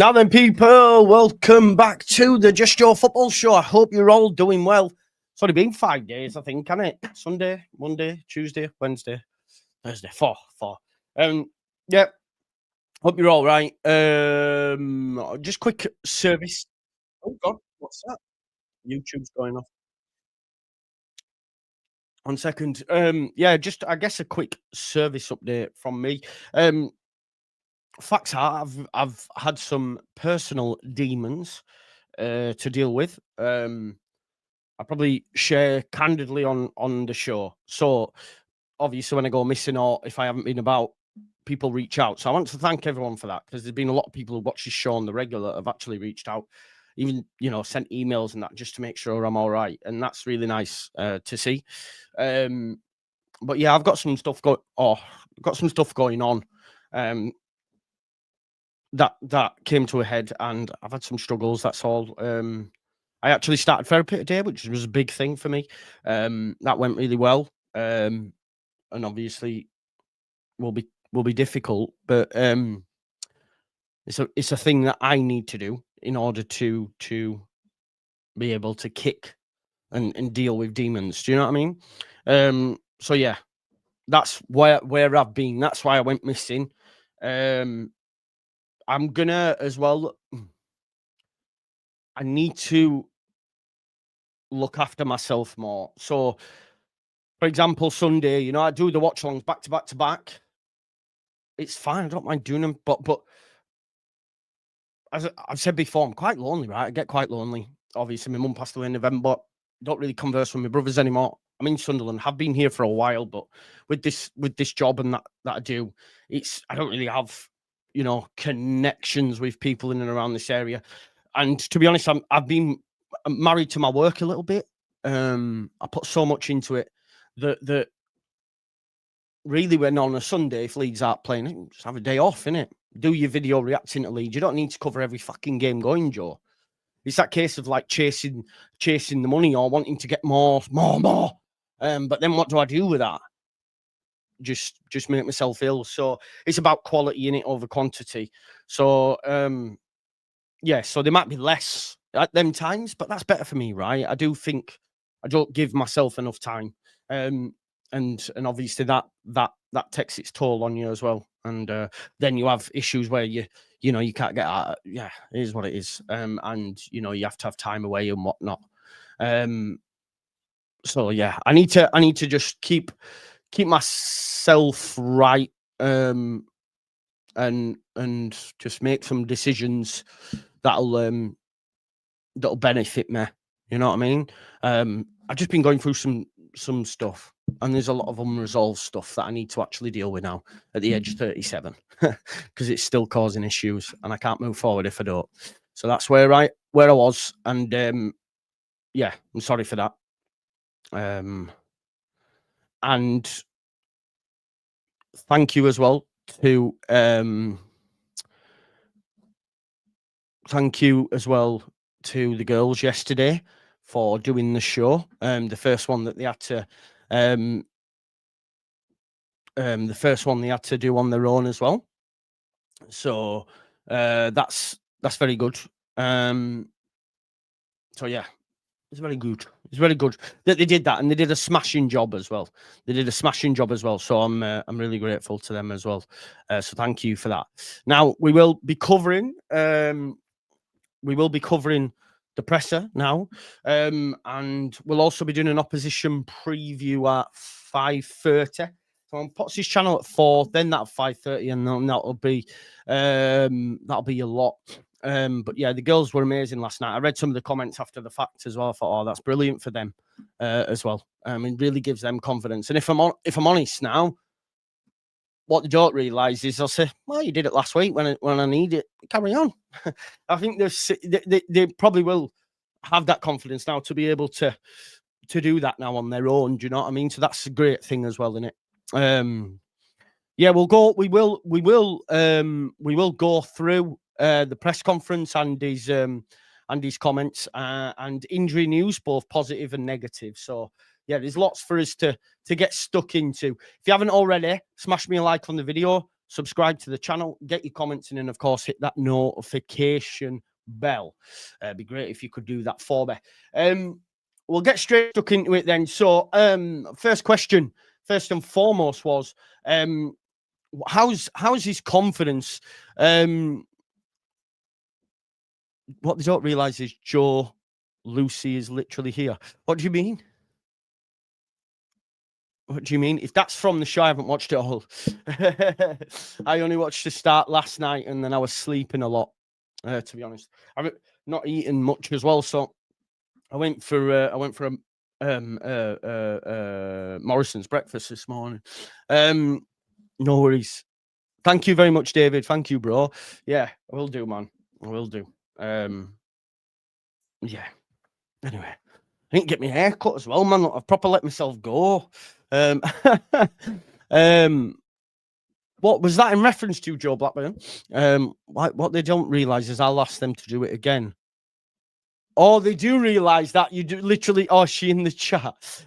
Now then, people, welcome back to the Just Your Football Show. I hope you're all doing well. It's only been 5 days, I think, hasn't it? Sunday, Monday, Tuesday, Wednesday, Thursday, four. Yeah, hope you're all right. Just quick service. Oh, God, what's that? YouTube's going off. 1 second. Yeah, just, I guess, a quick service update from me. Facts are, I've had some personal demons to deal with. I probably share candidly on the show. So obviously, when I go missing or if I haven't been about, people reach out. So I want to thank everyone for that, because there's been a lot of people who watch this show on the regular that have actually reached out, even sent emails and that, just to make sure I'm all right, and that's really nice to see. But yeah, I've got some stuff going on. That came to a head, and I've had some struggles. That's all. I actually started therapy today, which was a big thing for me. That went really well, and obviously will be difficult, but it's a thing that I need to do in order to be able to kick and deal with demons. Do you know what I mean? So yeah, that's where I've been. That's why I went missing. I'm gonna as well. I need to look after myself more. So, for example, Sunday, I do the watch alongs back to back to back. It's fine. I don't mind doing them, but as I've said before, I'm quite lonely, right? I get quite lonely. Obviously, my mum passed away in November. Don't really converse with my brothers anymore. I'm in Sunderland. Have been here for a while, but with this job and that I do, I don't really have connections with people in and around this area. And to be honest, I've been married to my work a little bit. I put so much into it that really, when on a Sunday, if Leeds aren't playing, just have a day off, innit? Do your video reacting to Leeds. You don't need to cover every fucking game going, Joe. It's that case of like chasing the money or wanting to get more. But then what do I do with that? Just make myself ill. So it's about quality in it over quantity. So yeah, so there might be less at them times, but that's better for me, right? I do think I don't give myself enough time. And obviously that takes its toll on you as well. And then you have issues where you can't get out. Yeah, it is what it is. And you have to have time away and whatnot. So yeah, I need to just keep myself right. And just make some decisions that'll benefit me. You know what I mean? I've just been going through some stuff, and there's a lot of unresolved stuff that I need to actually deal with now at the age of 37, because it's still causing issues, and I can't move forward if I don't. So that's where I was, and yeah, I'm sorry for that. And thank you as well to the girls yesterday for doing the show. The first one that they had to do on their own as well. So that's very good. So yeah, it's very good. It's very good that they did that, and they did a smashing job as well. So I'm really grateful to them as well. So thank you for that. Now we will be covering the presser now, and we'll also be doing an opposition preview at 5:30. So on Potsy's channel at 4, then that at 5:30, and then that'll be a lot. But yeah, the girls were amazing last night. I read some of the comments after the fact as well. I thought, oh, that's brilliant for them as well. It really gives them confidence. And if I'm honest now, what they don't realise is they'll say, well, you did it last week when I need it. Carry on. I think they probably will have that confidence now to be able to do that now on their own. Do you know what I mean? So that's a great thing as well, isn't it? Yeah, we will go through the press conference and his comments and injury news, both positive and negative. So yeah, there's lots for us to get stuck into. If you haven't already, smash me a like on the video, subscribe to the channel, get your comments in, and of course, hit that notification bell. It'd be great if you could do that for me. We'll get straight stuck into it then. So, first question, first and foremost, was how's his confidence? What they don't realise is Joe Lucy is literally here. What do you mean? What do you mean? If that's from the show, I haven't watched it all. I only watched the start last night, and then I was sleeping a lot. To be honest, I've not eaten much as well, so I went for Morrison's breakfast this morning. No worries. Thank you very much, David. Thank you, bro. Yeah, I will do, man. I will do. Yeah. Anyway, I didn't get my hair cut as well, man. I've proper let myself go. What was that in reference to, Joe Blackburn? What they don't realise is I'll ask them to do it again. Oh, they do realise that you do literally. Oh, she in the chat.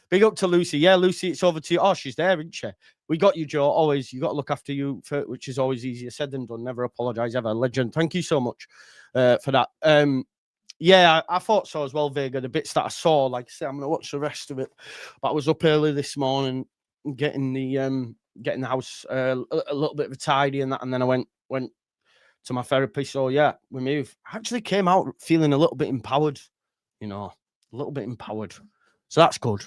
Big up to Lucy. Yeah, Lucy, it's over to you. Oh, she's there, isn't she? We got you, Joe. Always, you got to look after you, which is always easier said than done. Never apologise ever. Legend. Thank you so much for that. Yeah, I thought so as well, Vega. The bits that I saw, like I said, I'm gonna watch the rest of it. But I was up early this morning, getting the house a little bit of a tidy and that, and then I went to my therapy. So yeah, we moved. I actually came out feeling a little bit empowered, a little bit empowered. So that's good.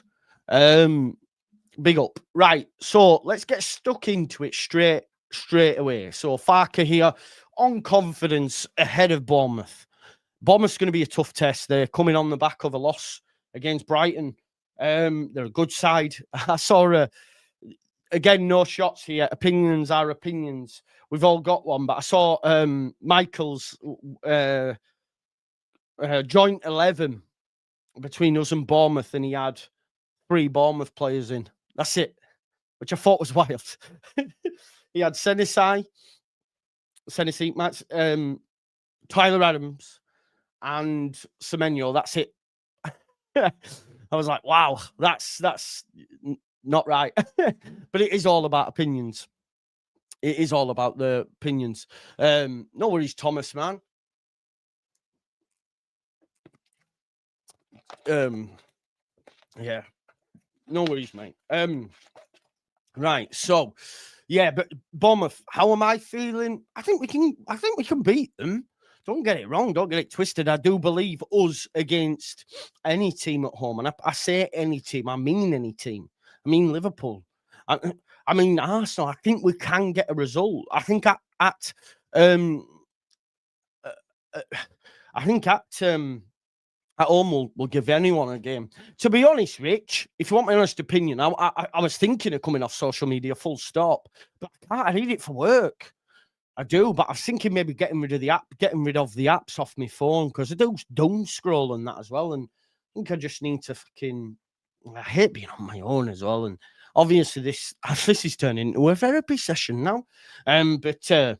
Big up. Right. So let's get stuck into it straight away. So Farker here on confidence ahead of Bournemouth. Bournemouth's going to be a tough test. They're coming on the back of a loss against Brighton. They're a good side. I saw again, no shots here. Opinions are opinions. We've all got one, but I saw Michael's joint 11 between us and Bournemouth, and he had 3 Bournemouth players in. That's it, which I thought was wild. He had Senesi, Tyler Adams, and Semenyo. That's it. I was like, wow, that's not right. But it is all about opinions. It is all about the opinions. No worries, Thomas, man. Yeah, no worries, mate. Right, so yeah, but Bournemouth, how am I feeling? I think we can beat them. Don't get it wrong. Don't get it twisted. I do believe us against any team at home. And I say any team. I mean any team. I mean Liverpool. I mean Arsenal. I think we can get a result. I think at home we'll give anyone a game. To be honest, Rich, if you want my honest opinion, I was thinking of coming off social media full stop, but I can't. I need it for work. I do, but I was thinking maybe getting rid of the apps off my phone, because I do doom scroll and that as well. And I think I just need to I hate being on my own as well. And obviously this is turning into a therapy session now. But yeah,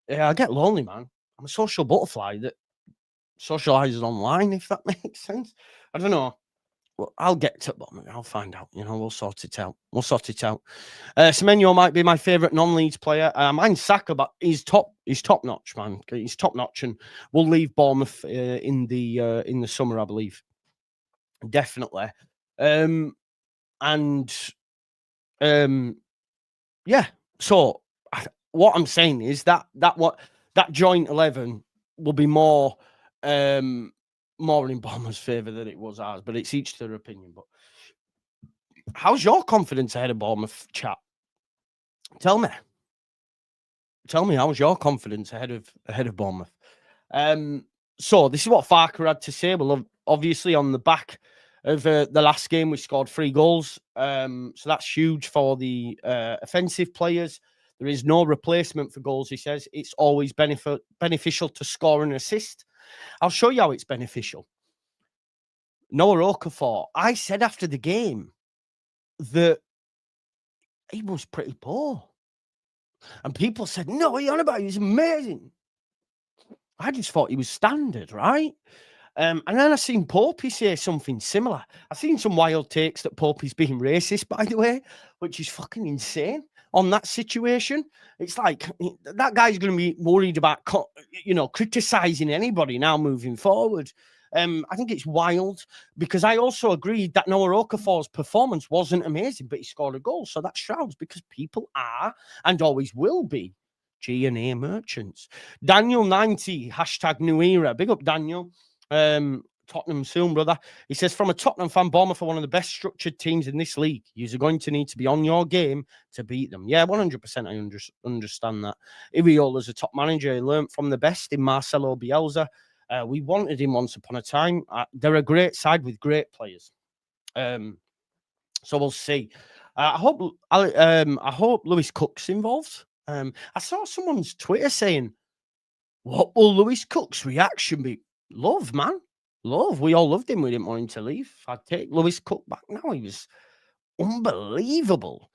I get lonely, man. I'm a social butterfly that socializes online, if that makes sense. I don't know. Well, I'll get to the bottom of it. I'll find out. We'll sort it out. Semenyo might be my favourite non-Leeds player. Mine's Saka, but he's top notch, man. He's top notch, and we'll leave Bournemouth in the summer, I believe. Definitely. Yeah. So what I'm saying is that joint 11 will be more in Bournemouth's favour than it was ours, but it's each their opinion. But how's your confidence ahead of Bournemouth, chat? Tell me how's your confidence ahead of Bournemouth? So this is what Farker had to say. Well, obviously on the back of the last game, we scored 3 goals. So that's huge for the offensive players. There is no replacement for goals, he says. It's always beneficial to score and assist. I'll show you how it's beneficial. Noah Okafor, I said after the game that he was pretty poor. And people said, no, what are you on about? He was amazing. I just thought he was standard, right? And then I seen Popey say something similar. I've seen some wild takes that Popey's being racist, by the way, which is fucking insane. on that situation. It's like that guy's going to be worried about, criticising anybody now moving forward. I think it's wild because I also agreed that Noah Okafor's performance wasn't amazing, but he scored a goal. So that shrouds because people are and always will be G&A merchants. Daniel90, hashtag new era. Big up, Daniel. Tottenham soon, brother. He says, from a Tottenham fan, Bournemouth are one of the best structured teams in this league. You're going to need to be on your game to beat them. Yeah, 100% I understand that. Iriola's a top manager. He learned from the best in Marcelo Bielsa. We wanted him once upon a time. They're a great side with great players. So we'll see. I hope Lewis Cook's involved. I saw someone's Twitter saying, what will Lewis Cook's reaction be? Love, man. Love. We all loved him. We didn't want him to leave. I'd take Lewis Cook back now. He was unbelievable.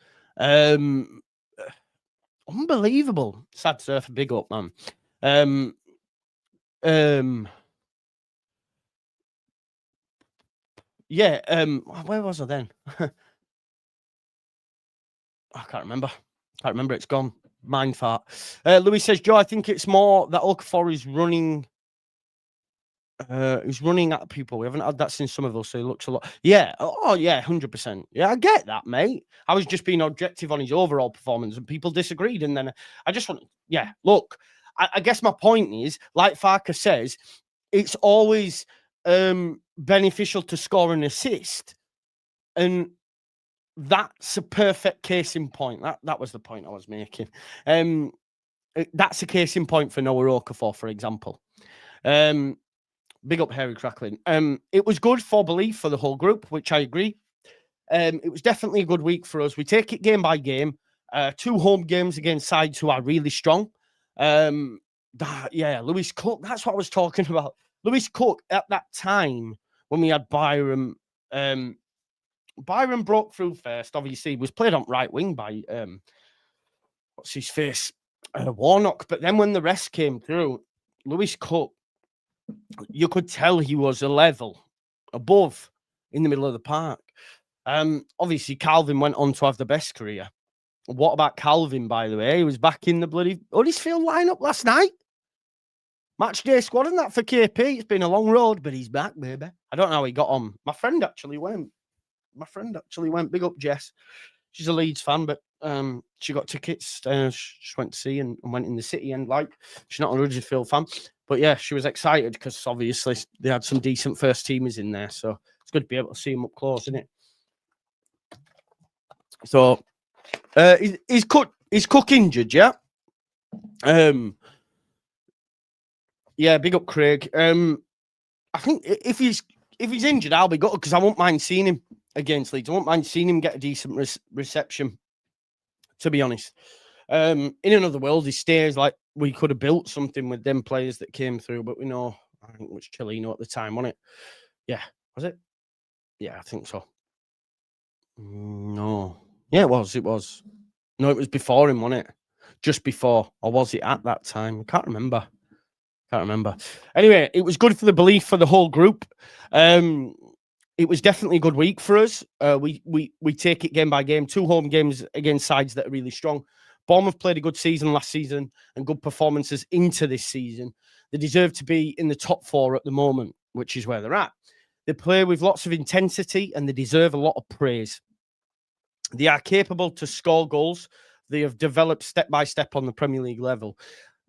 Unbelievable. Sad surfer, big up, man. Where was I then? I can't remember. It's gone. Mind fart. Louis says, Joe, I think it's more that Okafor is running. He's running at people. We haven't had that since Somerville, so he looks a lot. Yeah. Oh, yeah, 100%. Yeah, I get that, mate. I was just being objective on his overall performance, and people disagreed. And then I just want, look, I guess my point is, like Farker says, it's always beneficial to score an assist, and that's a perfect case in point. That was the point I was making. That's a case in point for Noah Okafor, for example. Big up Harry Cracklin. It was good for belief for the whole group, which I agree. It was definitely a good week for us. We take it game by game. 2 home games against sides who are really strong. Lewis Cook, that's what I was talking about. Lewis Cook, at that time, when we had Byron, Byron broke through first. Obviously, he was played on right wing by, what's his face? Warnock. But then when the rest came through, Lewis Cook, you could tell he was a level above in the middle of the park. Obviously, Calvin went on to have the best career. What about Calvin, by the way? He was back in the bloody Huddersfield lineup last night. Match day squad and that for KP. It's been a long road, but he's back, baby. I don't know how he got on. My friend actually went. Big up, Jess. She's a Leeds fan, but she got tickets. She went to see and went in the city. And she's not a Huddersfield fan. But yeah, she was excited because obviously they had some decent first teamers in there. So it's good to be able to see them up close, isn't it? So is Cook injured, yeah? Yeah, big up Craig. I think if he's injured, I'll be gutted because I won't mind seeing him against Leeds. I won't mind seeing him get a decent reception, to be honest. In another world, he stays like we could have built something with them players that came through, but we know, I think it was Chilino at the time, wasn't it? Yeah, was it? Yeah, I think so. No. Yeah, it was. No, it was before him, wasn't it? Just before. Or was it at that time? I can't remember. Anyway, it was good for the belief for the whole group. It was definitely a good week for us. We take it game by game. 2 home games against sides that are really strong. Bournemouth played a good season last season and good performances into this season. They deserve to be in the top 4 at the moment, which is where they're at. They play with lots of intensity and they deserve a lot of praise. They are capable to score goals. They have developed step by step on the Premier League level.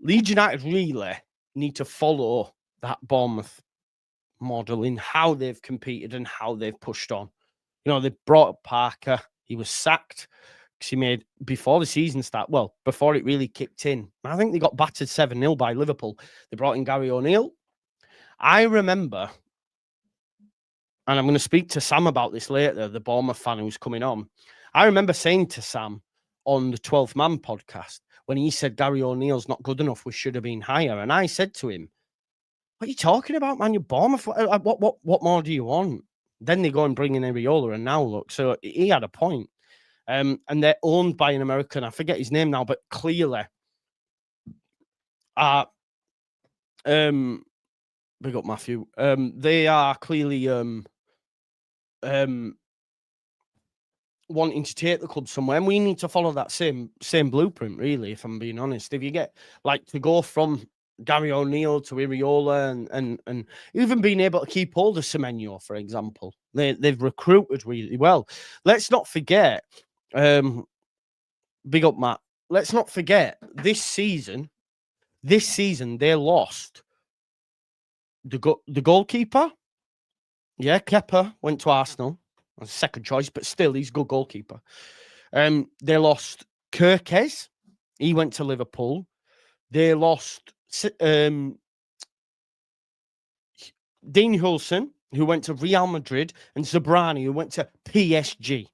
Leeds United really need to follow that Bournemouth model in how they've competed and how they've pushed on. You know, they brought up Parker. He was sacked because he made, before the season started, well, before it really kicked in. I think they got battered 7-0 by Liverpool. They brought in Gary O'Neill. I remember, and I'm going to speak to Sam about this later, the Bournemouth fan who's coming on. I remember saying to Sam on the 12th Man podcast, when he said Gary O'Neill's not good enough, we should have been higher. And I said to him, what are you talking about, man? You're Bournemouth. What more do you want? Then they go and bring in Areola, and now look. So he had a point. And they're owned by an American. I forget his name now, but clearly big up Matthew. They are clearly wanting to take the club somewhere, and we need to follow that same blueprint, really, if I'm being honest. If you get to go from Gary O'Neill to Iriola and even being able to keep hold of Semenyo, for example, they've recruited really well. Let's not forget, big up Matt. Let's not forget this season they lost the goalkeeper. Yeah, Kepa went to Arsenal. Second choice, but still, he's a good goalkeeper. They lost Kirkes. He went to Liverpool. They lost Dean Hulson, who went to Real Madrid, and Zabrani, who went to PSG.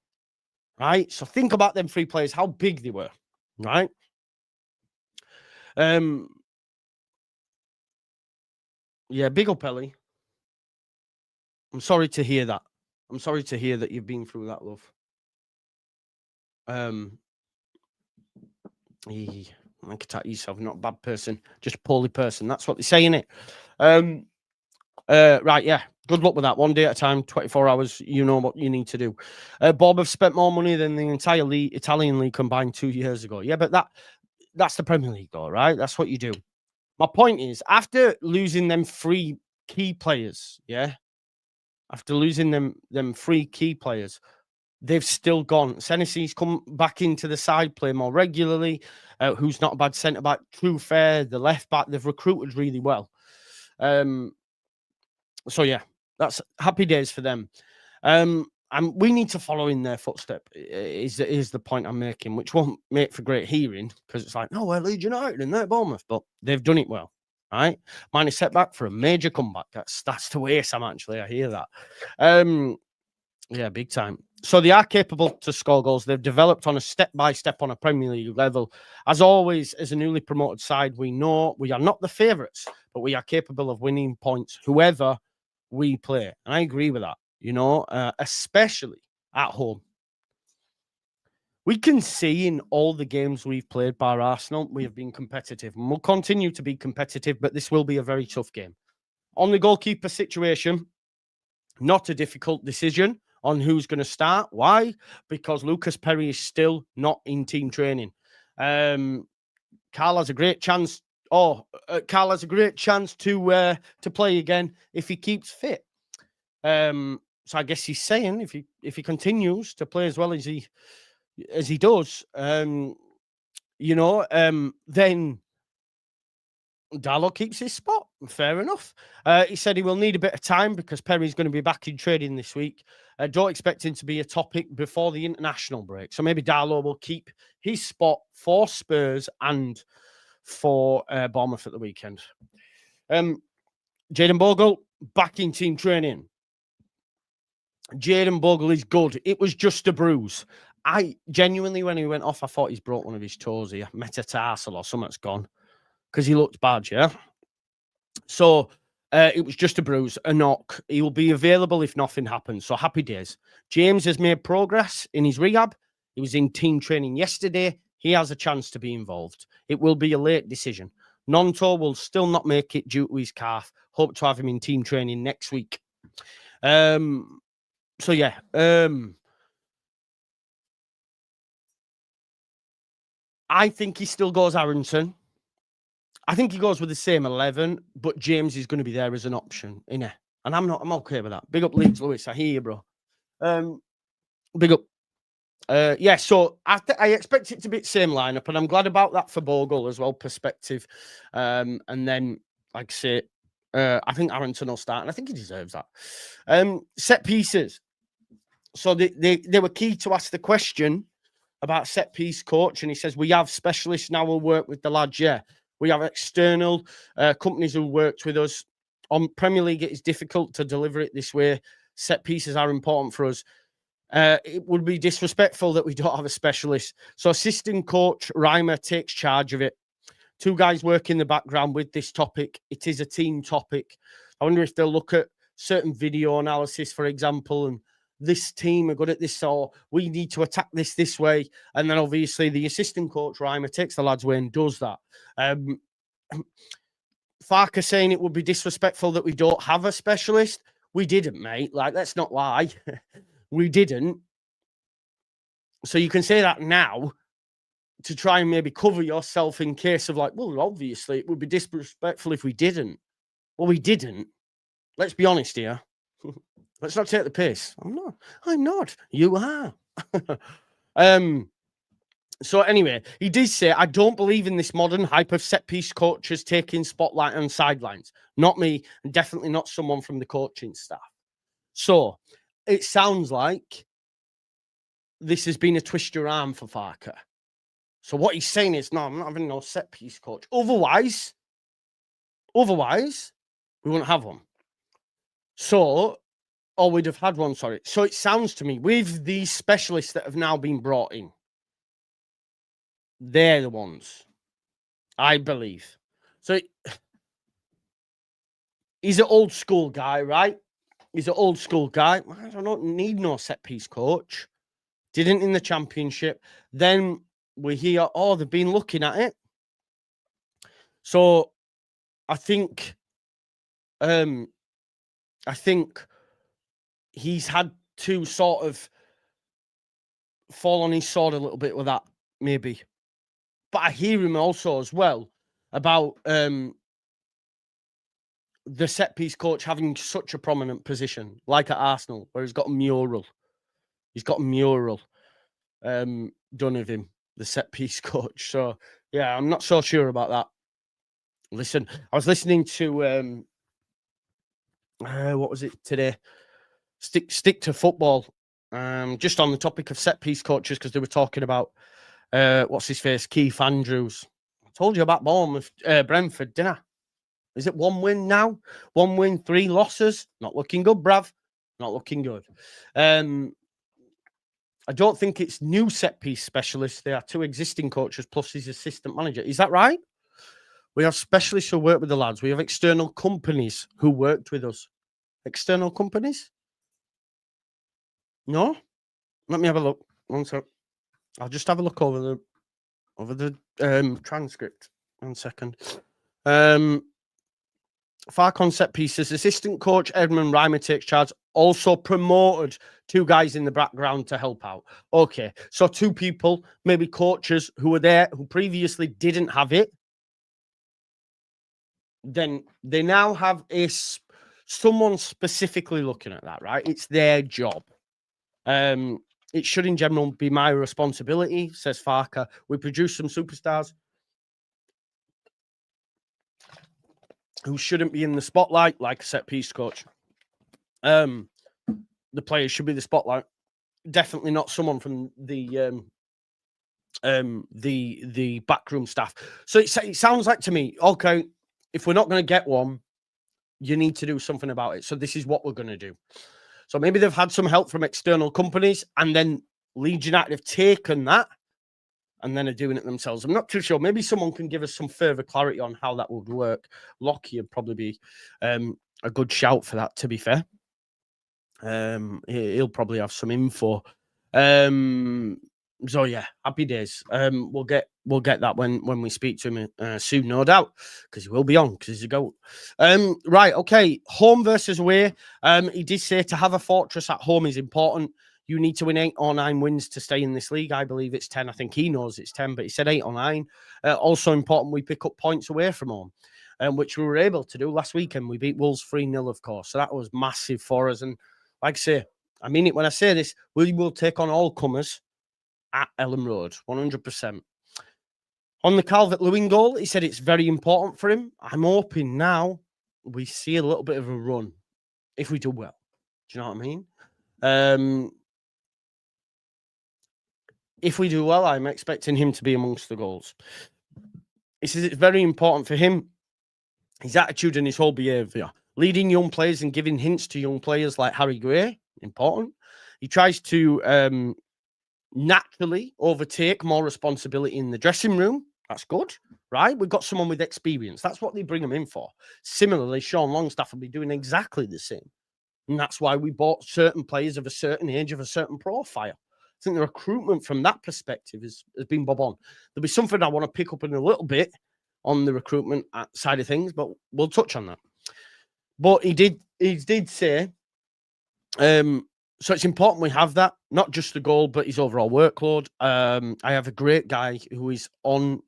Right? So think about them three players, how big they were. Right? Yeah, big up, Ellie. I'm sorry to hear that. I'm sorry to hear that you've been through that, love. Like attack yourself, not a bad person, just a poorly person. That's what they're saying it. Right, yeah. Good luck with that. One day at a time, 24 hours. You know what you need to do. Bob have spent more money than the entire Italian league combined 2 years ago. Yeah, but that's the Premier League, though, right? That's what you do. My point is, after losing them 3 key players, yeah, after losing them 3 key players, they've still gone. Senesi's come back into the side, play more regularly. Who's not a bad centre back? True Fair, the left back. They've recruited really well. So yeah, that's happy days for them. And we need to follow in their footstep. Is the point I'm making, which won't make for great hearing because it's like, no, we're Leeds United and they're Bournemouth, but they've done it well. Right, minor setback for a major comeback. That's the way, Sam. Actually, I hear that. Yeah, big time. So they are capable to score goals. They've developed on a step-by-step on a Premier League level. As always, as a newly promoted side, we know we are not the favourites, but we are capable of winning points, whoever we play. And I agree with that, especially at home. We can see in all the games we've played by Arsenal, we have been competitive. And we'll continue to be competitive, but this will be a very tough game. On the goalkeeper situation, not a difficult decision on who's going to start. Why? Because Lucas Perry is still not in team training. Carl has a great chance. Carl has a great chance to play again if he keeps fit. So I guess he's saying if he continues to play as well as he does, then Darlow keeps his spot. Fair enough. He said he will need a bit of time because Perry's going to be back in training this week. Don't expect him to be a topic before the international break. So maybe Darlow will keep his spot for Spurs and for Bournemouth at the weekend. Jayden Bogle, back in team training. Jayden Bogle is good. It was just a bruise. I genuinely, when he went off, I thought he's broke one of his toes here. Metatarsal or something's gone. Because he looked bad, yeah? So it was just a bruise, a knock. He will be available if nothing happens. So happy days. James has made progress in his rehab. He was in team training yesterday. He has a chance to be involved. It will be a late decision. Nonto will still not make it due to his calf. Hope to have him in team training next week. So yeah. I think he still goes Aronson. I think he goes with the same 11, but James is going to be there as an option, innit? And I'm okay with that. Big up Leeds, Lewis. I hear you, bro. Big up. Yeah, so I expect it to be the same lineup, and I'm glad about that for Bogle as well, perspective. And then, like I say, I think Aronson will start, and I think he deserves that. Set pieces. So they were key to ask the question about set piece coach, and he says, we have specialists now who'll work with the lads, yeah. We have external companies who worked with us. On Premier League, it is difficult to deliver it this way. Set pieces are important for us. It would be disrespectful that we don't have a specialist. So assistant coach Reimer takes charge of it. 2 guys work in the background with this topic. It is a team topic. I wonder if they'll look at certain video analysis, for example, and this team are good at this, or we need to attack this way. And then obviously the assistant coach, Reimer, takes the lads away and does that. Farker saying it would be disrespectful that we don't have a specialist. We didn't, mate. Like, let's not lie. We didn't. So you can say that now to try and maybe cover yourself in case of like, well, obviously it would be disrespectful if we didn't. Well, we didn't. Let's be honest here. Let's not take the piss. I'm not. You are. So anyway, he did say, I don't believe in this modern hype of set-piece coaches taking spotlight on sidelines. Not me, and definitely not someone from the coaching staff. So it sounds like this has been a twist your arm for Farker. So what he's saying is, no, I'm not having no set-piece coach. Otherwise, we wouldn't have one. So, or we'd have had one, sorry. So it sounds to me, with these specialists that have now been brought in, they're the ones, I believe. So he's an old school guy, right? He's an old school guy. I don't need no set-piece coach. Didn't in the Championship. Then we hear, oh, they've been looking at it. So I think he's had to sort of fall on his sword a little bit with that, maybe. But I hear him also as well about the set-piece coach having such a prominent position, like at Arsenal, where he's got a mural. He's got a mural done of him, the set-piece coach. So, yeah, I'm not so sure about that. Listen, I was listening to, what was it today? Stick to football. Just on the topic of set-piece coaches, because they were talking about, what's his face? Keith Andrews. I told you about Bournemouth, Brentford, didn't I? Is it 1 win now? 1 win, 3 losses. Not looking good, bruv. Not looking good. I don't think it's new set-piece specialists. There are 2 existing coaches plus his assistant manager. Is that right? We have specialists who work with the lads. We have external companies who worked with us. External companies? No? Let me have a look. One sec. I'll just have a look over the transcript. 1 second. Fark on set pieces. Assistant coach Edmund Reimer takes charge. Also promoted 2 guys in the background to help out. Okay, so 2 people, maybe coaches who were there who previously didn't have it. Then they now have someone specifically looking at that, right? It's their job. It should in general be my responsibility, says Farker. We produce some superstars who shouldn't be in the spotlight, like a set-piece coach. The players should be the spotlight. Definitely not someone from the backroom staff. So it sounds like to me, okay, if we're not going to get one, you need to do something about it. So this is what we're going to do. So maybe they've had some help from external companies, and then Leeds United have taken that and then are doing it themselves. I'm not too sure. Maybe someone can give us some further clarity on how that would work. Lockie would probably be a good shout for that, to be fair. He'll probably have some info. So yeah, happy days. We'll get that when we speak to him soon, no doubt, because he will be on, because he's a goat. Right, okay. Home versus away. He did say to have a fortress at home is important. You need to win 8 or 9 wins to stay in this league. I believe it's 10. I think he knows it's 10, but he said 8 or 9. Also important, we pick up points away from home, which we were able to do last weekend. We beat Wolves 3-0, of course. So that was massive for us. And like I say, I mean it when I say this, we will take on all comers at Ellen Road, 100%. On the Calvert-Lewin goal, he said it's very important for him. I'm hoping now we see a little bit of a run if we do well. Do you know what I mean? If we do well, I'm expecting him to be amongst the goals. He says it's very important for him, his attitude and his whole behaviour. Leading young players and giving hints to young players like Harry Gray, important. He tries to naturally overtake more responsibility in the dressing room. That's good, right? We've got someone with experience. That's what they bring him in for. Similarly, Sean Longstaff will be doing exactly the same. And that's why we bought certain players of a certain age, of a certain profile. I think the recruitment from that perspective has been bob on. There'll be something I want to pick up in a little bit on the recruitment side of things, but we'll touch on that. But he did say So it's important we have that, not just the goal, but his overall workload. I have a great guy who is on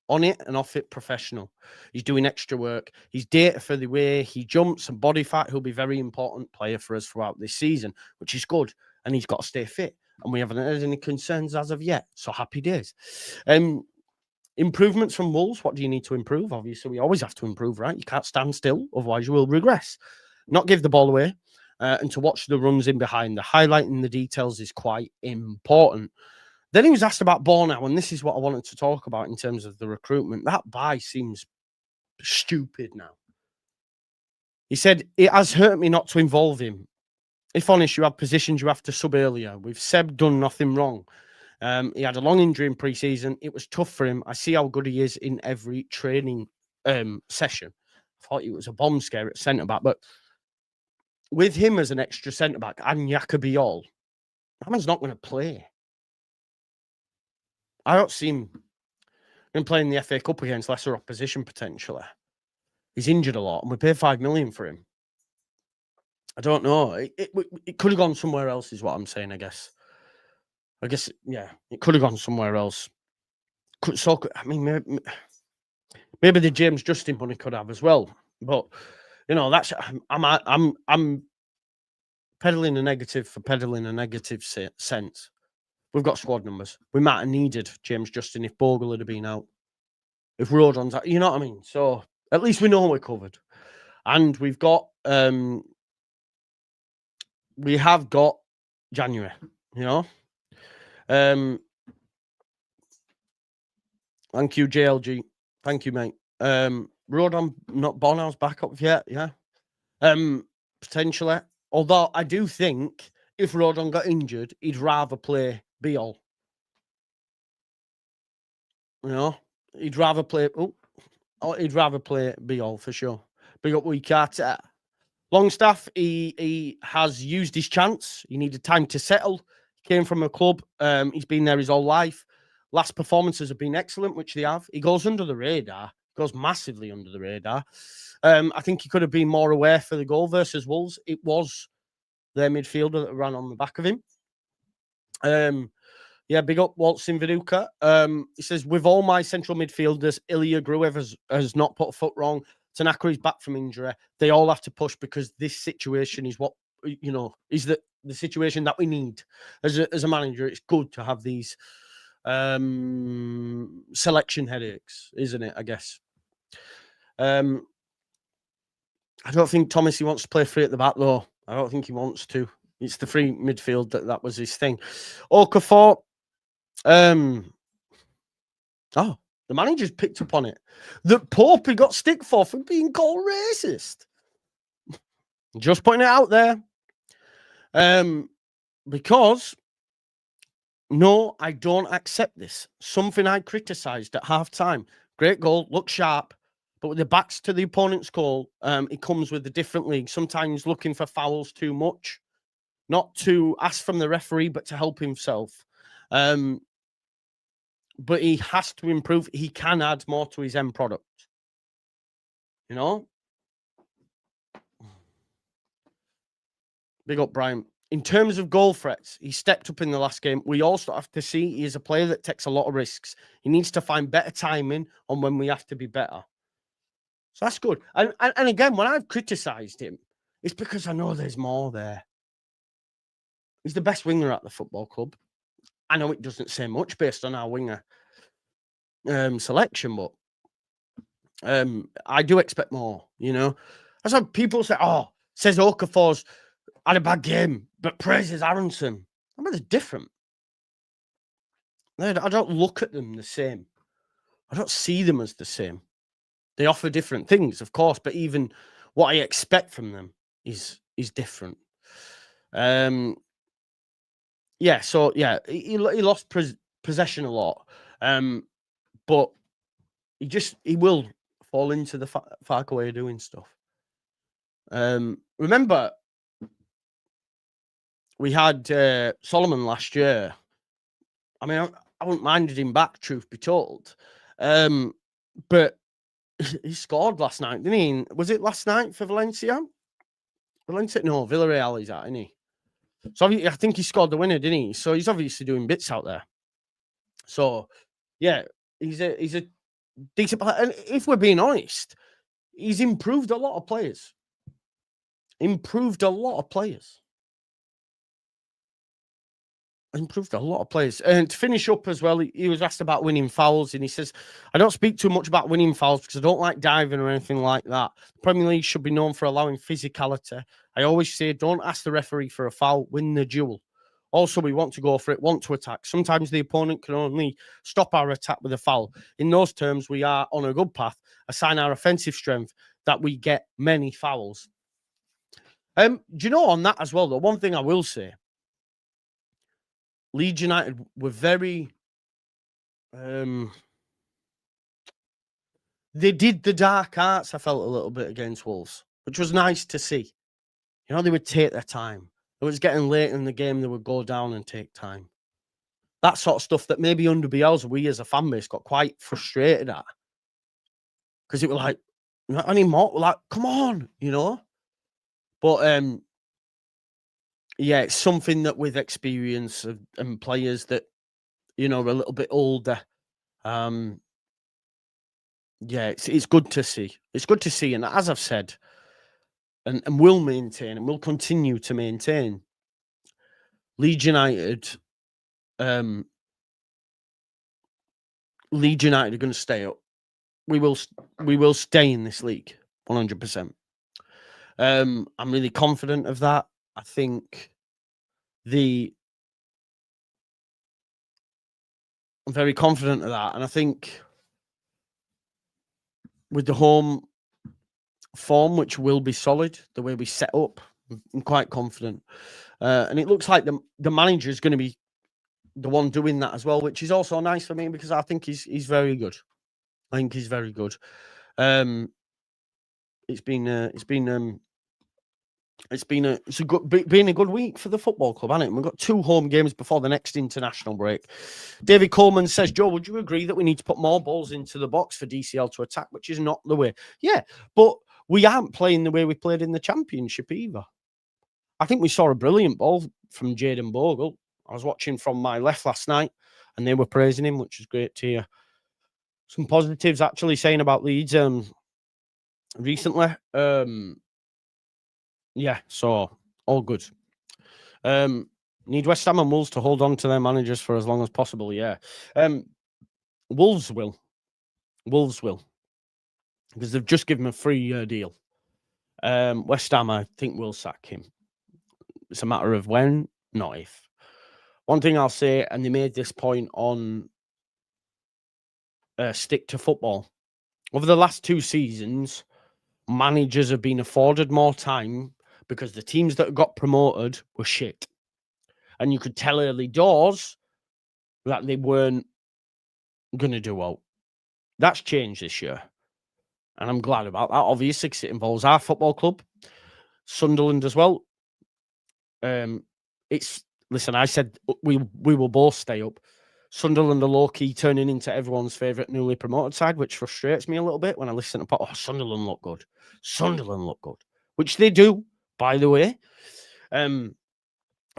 it and off it professional. He's doing extra work. He's data for the way he jumps and body fat. He'll be a very important player for us throughout this season, which is good. And he's got to stay fit. And we haven't had any concerns as of yet. So happy days. Improvements from Wolves. What do you need to improve? Obviously, we always have to improve, right? You can't stand still. Otherwise, you will regress. Not give the ball away. And to watch the runs in behind. The highlighting the details is quite important. Then he was asked about Bournemouth, and this is what I wanted to talk about in terms of the recruitment. That buy seems stupid now. He said, it has hurt me not to involve him. If honest, you have positions you have to sub earlier. With Seb done nothing wrong. He had a long injury in pre-season. It was tough for him. I see how good he is in every training session. I thought he was a bomb scare at centre-back, but with him as an extra centre-back and Yacobiol, that man's not going to play. I don't see him playing the FA Cup against lesser opposition, potentially. He's injured a lot, and we paid $5 million for him. I don't know. It could have gone somewhere else, is what I'm saying, I guess. Yeah, it could have gone somewhere else. I mean, maybe the James Justin money could have as well. But, you know, that's... I'm peddling a negative for peddling a negative sense. We've got squad numbers. We might have needed James Justin if Bogle had been out. If Rodon's out, you know what I mean? So at least we know we're covered. And we've got we have got January, you know. Thank you, JLG. Thank you, mate. Rodon, not Bono's back up yet, yeah. Potentially. Although I do think if Rodon got injured, he'd rather play Biol. You know, he'd rather play. He'd rather play Biol for sure. Big up Weekart. Longstaff, he has used his chance. He needed time to settle. He came from a club. He's been there his whole life. Last performances have been excellent, which they have. He goes under the radar. Goes massively under the radar. I think he could have been more aware for the goal versus Wolves. It was their midfielder that ran on the back of him. Yeah, big up Waltzing Viduka. He says, with all my central midfielders, Ilya Gruev has not put a foot wrong. Tanaka is back from injury. They all have to push because this situation is what, you know, is the situation that we need. As a manager, it's good to have these selection headaches, isn't it, I guess? I don't think Thomas, he wants to play free at the back, though. I don't think he wants to. It's the free midfield that was his thing. Okafor, the manager's picked up on it. That Pope he got stick for being called racist. Just putting it out there. Because, no, I don't accept this. Something I criticised at half-time. Great goal, look sharp. But with the backs to the opponent's goal, it comes with a different league. Sometimes looking for fouls too much. Not to ask from the referee, but to help himself. But he has to improve. He can add more to his end product. You know? Big up, Brian. In terms of goal threats, he stepped up in the last game. We also have to see he is a player that takes a lot of risks. He needs to find better timing on when we have to be better. So that's good. And again, when I've criticised him, it's because I know there's more there. He's the best winger at the football club. I know it doesn't say much based on our winger selection, but I do expect more, you know. That's how people say, says Okafor's had a bad game, but praises Aronson. I mean, they're different. I don't look at them the same. I don't see them as the same. They offer different things, of course, but even what I expect from them is different. Yeah, so yeah, he lost possession a lot, but he will fall into the Farker way of doing stuff. Remember, we had Solomon last year. I mean, I wouldn't minded him back, truth be told, but he scored last night, didn't he? Was it last night for Valencia? No, Villarreal he's at, isn't he? So I think he scored the winner, didn't he? So he's obviously doing bits out there. So yeah, he's a decent player. And if we're being honest, he's improved a lot of players. Improved a lot of players. Improved a lot of players. And to finish up as well, he was asked about winning fouls, and he says, I don't speak too much about winning fouls because I don't like diving or anything like that. The Premier League should be known for allowing physicality. I always say, don't ask the referee for a foul, win the duel. Also, we want to go for it, want to attack. Sometimes the opponent can only stop our attack with a foul. In those terms, we are on a good path, a sign our offensive strength that we get many fouls. Do you know on that as well, though, one thing I will say, Leeds United were very... they did the dark arts, I felt, a little bit against Wolves, which was nice to see. You know, they would take their time. It was getting late in the game, they would go down and take time. That sort of stuff that maybe under Bielsa, we as a fan base got quite frustrated at. Because it was like, not anymore. We're like, come on, you know? But, yeah, it's something that with experience and players that, you know, are a little bit older, yeah, it's good to see. It's good to see. And as I've said, and will maintain and will continue to maintain, Leeds United are going to stay up. We will stay in this league 100%. I'm really confident of that. I think I'm very confident of that, and I think with the home form, which will be solid, the way we set up, I'm quite confident. And it looks like the manager is going to be the one doing that as well, which is also nice for me because I think he's very good. I think he's very good. It's been a good week for the football club, hasn't it? We've got 2 home games before the next international break. David Coleman says, Joe, would you agree that we need to put more balls into the box for DCL to attack, which is not the way? Yeah, but we aren't playing the way we played in the Championship either. I think we saw a brilliant ball from Jayden Bogle. I was watching from my left last night, and they were praising him, which is great to hear. Some positives actually saying about Leeds recently. Yeah, so all good. Need West Ham and Wolves to hold on to their managers for as long as possible. Yeah. Wolves will. Because they've just given him a 3-year deal. West Ham, I think, will sack him. It's a matter of when, not if. One thing I'll say, and they made this point on Stick to Football. Over the last 2 seasons, managers have been afforded more time because the teams that got promoted were shit. And you could tell early doors that they weren't going to do well. That's changed this year. And I'm glad about that, obviously, because it involves our football club, Sunderland as well. Listen, I said we will both stay up. Sunderland are low-key turning into everyone's favourite newly promoted side, which frustrates me a little bit when I listen to Sunderland look good. Sunderland look good. Which they do, by the way. But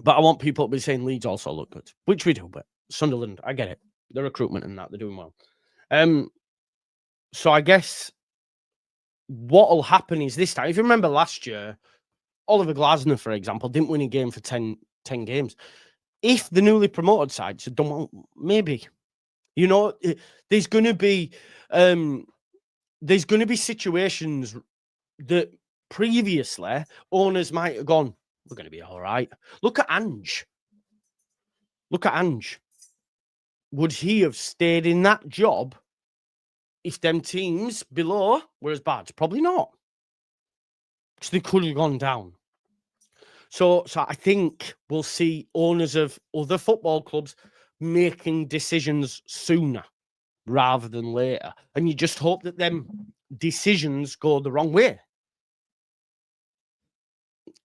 I want people to be saying Leeds also look good, which we do, but Sunderland, I get it. The recruitment and that, they're doing well. So I guess what will happen is this time, if you remember last year, Oliver Glasner, for example, didn't win a game for 10 games. If the newly promoted sides had done well, maybe, you know, there's going to be situations that previously owners might have gone, we're going to be all right. Look at Ange. Would he have stayed in that job if them teams below were as bad? Probably not. Because they could have gone down. So I think we'll see owners of other football clubs making decisions sooner rather than later. And you just hope that them decisions go the wrong way.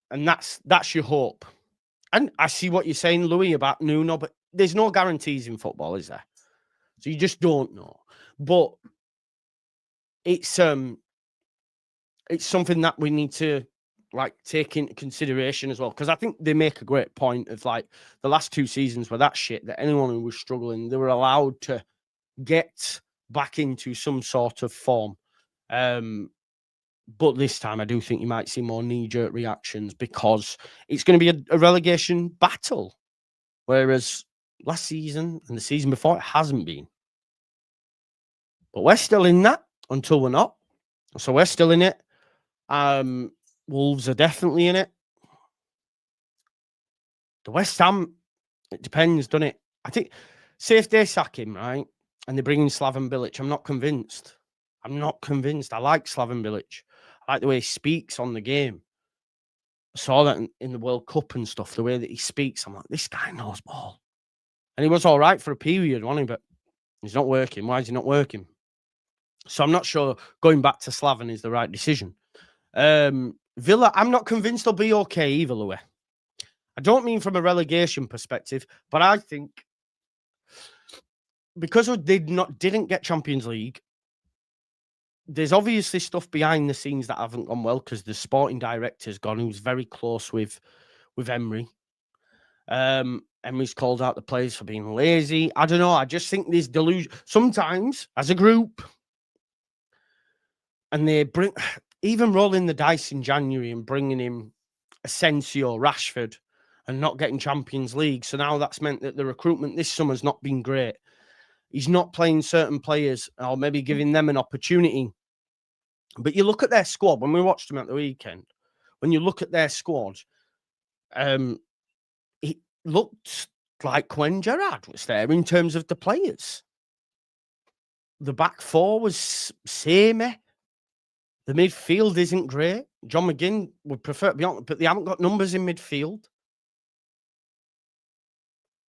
And that's your hope. And I see what you're saying, Louis, about Nuno, but there's no guarantees in football, is there? So you just don't know. But it's something that we need to like take into consideration as well, because I think they make a great point of like the last 2 seasons were that shit that anyone who was struggling, they were allowed to get back into some sort of form. But this time I do think you might see more knee-jerk reactions because it's going to be a relegation battle, whereas last season and the season before it hasn't been. But we're still in that until we're not. So we're still in it. Wolves are definitely in it. The West Ham, it depends, doesn't it? I think, say if they sack him, right, and they bring in Slaven Bilic, I'm not convinced. I'm not convinced. I like Slaven Bilic. I like the way he speaks on the game. I saw that in the World Cup and stuff, the way that he speaks. I'm like, this guy knows ball. And he was all right for a period, wasn't he? But he's not working. Why is he not working? So I'm not sure going back to Slaven is the right decision. Villa, I'm not convinced they'll be okay either, Louis. I don't mean from a relegation perspective, but I think because they didn't get Champions League, there's obviously stuff behind the scenes that haven't gone well because the sporting director's gone, who's very close with Emery. Emery's called out the players for being lazy. I don't know. I just think there's delusion sometimes as a group, and they bring even rolling the dice in January and bringing in Asensio, Rashford, and not getting Champions League. So now that's meant that the recruitment this summer's not been great. He's not playing certain players or maybe giving them an opportunity. But you look at their squad, when we watched them at the weekend, when you look at their squad, it looked like when Gerrard was there in terms of the players. The back four was samey. The midfield isn't great. John McGinn would prefer to be on, but they haven't got numbers in midfield.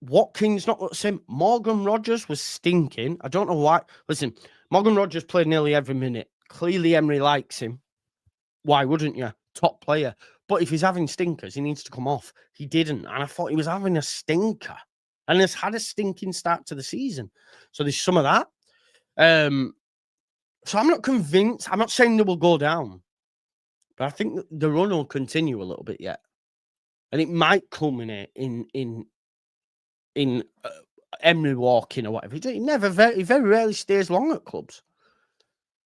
Watkins not the same. Morgan Rogers was stinking. I don't know why. Listen, Morgan Rogers played nearly every minute. Clearly, Emery likes him. Why wouldn't you? Top player. But if he's having stinkers, he needs to come off. He didn't. And I thought he was having a stinker. And has had a stinking start to the season. So there's some of that. So I'm not convinced. I'm not saying they will go down. But I think that the run will continue a little bit yet. And it might culminate in Emery walking or whatever. He very rarely stays long at clubs.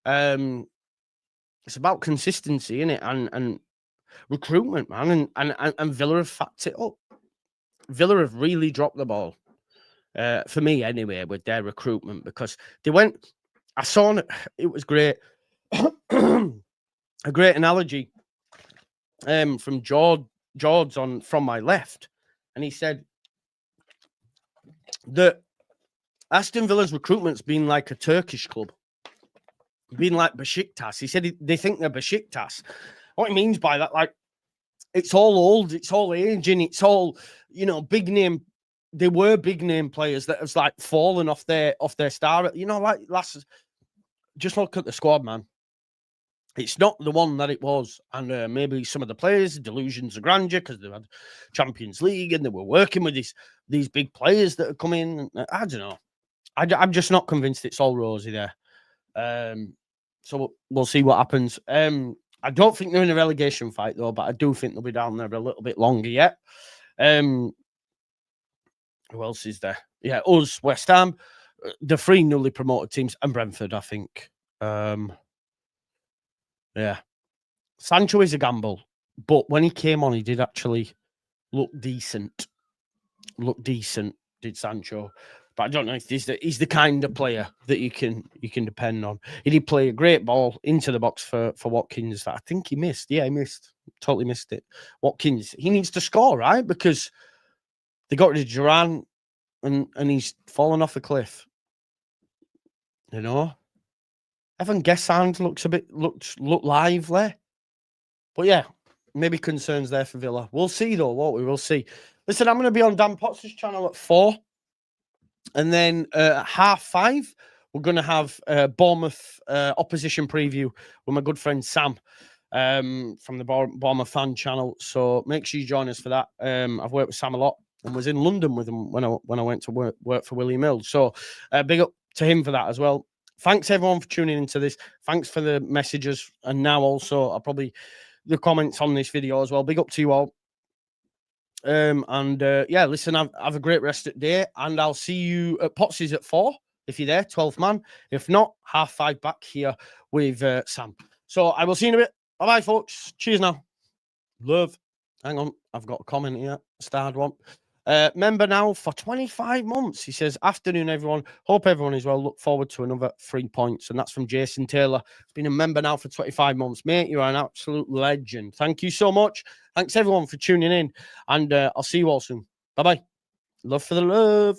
It's about consistency, isn't it? And recruitment, man. And Villa have fucked it up. Villa have really dropped the ball. For me, anyway, with their recruitment, because they went. I saw it was great. A great analogy from George on From My Left, and he said that Aston Villa's recruitment's been like a Turkish club, been like Besiktas. He said they think they're Besiktas. What he means by that, like, it's all old, it's all aging, it's all, big name. They were big name players that have like fallen off their star. Like just look at the squad, man. It's not the one that it was. And maybe some of the players, delusions of grandeur, because they had Champions League and they were working with these big players that have come in. I don't know. I'm just not convinced it's all rosy there. So we'll see what happens. I don't think they're in a relegation fight, though, but I do think they'll be down there a little bit longer yet. Who else is there? Yeah, us, West Ham, the 3 newly promoted teams, and Brentford, I think. Yeah. Sancho is a gamble, but when he came on, he did actually look decent. Did Sancho. But I don't know if he's the kind of player that you can depend on. He did play a great ball into the box for Watkins that I think he missed. Yeah, he missed. Totally missed it. Watkins, he needs to score, right? Because they got rid of Duran and he's fallen off a cliff. Evan Gessand looked lively. But yeah, maybe concerns there for Villa. We'll see though, won't we? We'll see. Listen, I'm going to be on Dan Potts' channel at 4. And then at 5:30, we're going to have Bournemouth opposition preview with my good friend Sam from the Bournemouth fan channel. So make sure you join us for that. I've worked with Sam a lot and was in London with him when I went to work for Willie Mills. So big up to him for that as well. Thanks everyone for tuning into this. Thanks for the messages. And now also I'll probably the comments on this video as well. Big up to you all. Yeah, listen, have a great rest of the day, and I'll see you at Potsy's at 4 if you're there, 12th man. If not, 5:30 back here with Sam. So I will see you in a bit. Bye-bye, folks. Cheers now. Love. Hang on, I've got a comment here. Starred one. Member now for 25 months. He says, afternoon, everyone. Hope everyone is well. Look forward to another 3 points. And that's from Jason Taylor. He's been a member now for 25 months. Mate, you're an absolute legend. Thank you so much. Thanks, everyone, for tuning in. And I'll see you all soon. Bye-bye. Love for the love.